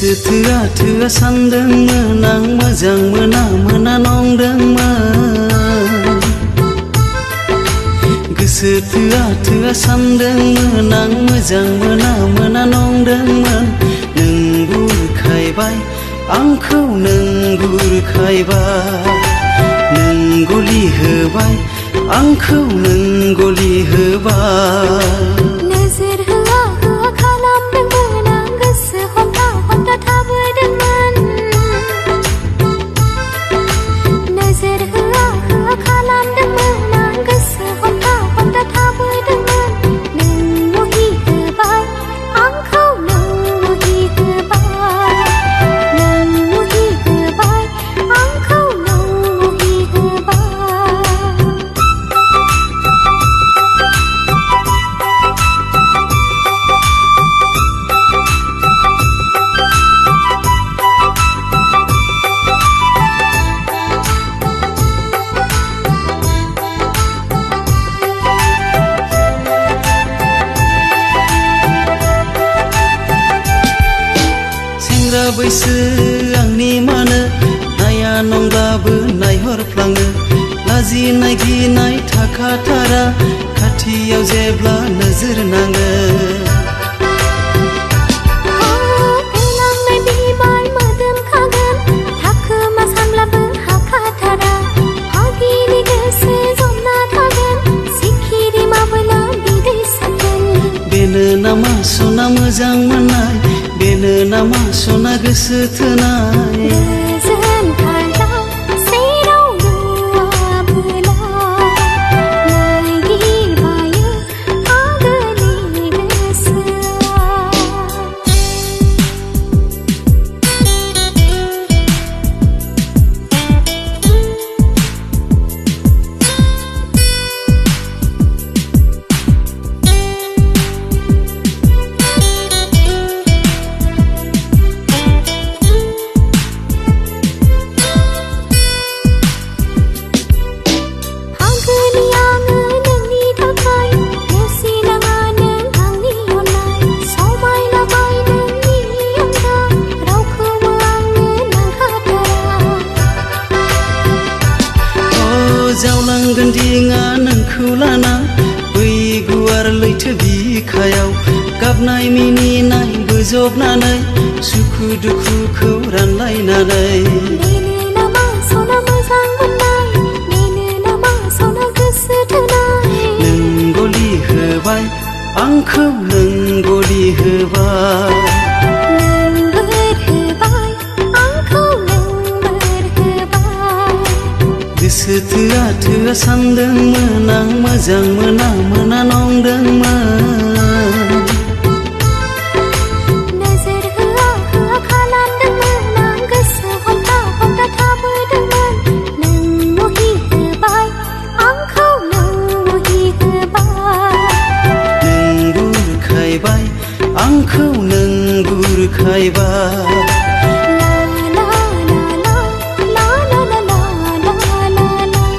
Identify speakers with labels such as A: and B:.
A: गोसो थोआ थोआ सानदोंमोन आं मोजां मोना मोना नंदोंमोन गोसो थोआ थोआ सानदोंमोन आं मोजां मोना मोना नंदोंमोन नों बुरखायबाय आंखौ नों बुरखायबाय नों गलि होबाय आंखौ नों गलि होबाय
B: नोजोर होआ होआ खालामदोंमोन आं गोसो हमथा हमथा थाबोदोंमोन नोजोर होआ होआ खालामदोंमोन आं गोसो हमथा हमथा थाबोदोंमोन नों मुहि होबाय आंखौ नों मुहि होबाय नों मुहि होबाय आंखौ नों मुहि होबाय
A: सेंग्रा बैसो आंनि मानो नाया नंब्लाबो नायहरफ्लाङो लाजिनाय गिनाय थाखाथारा खाथियाव जेब्ला नोजोर नाङो
B: एलांनाय बिबार मोदोमखागोन थाखोमा सानब्लाबो हाखाथारा हागिरि गोसो जमना थागोन सिखिरि माबोला बिदै सोबगोन
A: बेनो नामा सना मोजां मोननाय बेनो नामा सना गोसो थोनाय
B: गोजोन खारला सेराव नुवाबोला नागिरबायो आगोलनि गोसोआ
A: जावलांगोन दिङा नोंखौ लाना बै गुवार लैथो बिखायाव गाबनाय मिनिनाय बोजबनानै सुखु दुखुखौ रानलायनानै
B: बेनो नामा सना मोजां मोननाय बेनो नामा सना गोसो थोनाय
A: नों गलि होबाय आंखौ नों गलि होबाय
B: नों बोर होबाय आंखौ नों बोर होबाय
A: गोसो थोआ थोआ सानदोंमोन आं मोजां मोना मोना नंदोंमोन
B: नोजोर होआ होआ खालामदोंमोन आं गोसो हमथा हमथा थाबोदोंमोन नों मुहि होबाय आंखौ नों मुहि होबाय
A: नों बुरखायबाय आंखौ नों बुरखायबाय
B: ला ला ला ला ला ला ला ला ला ला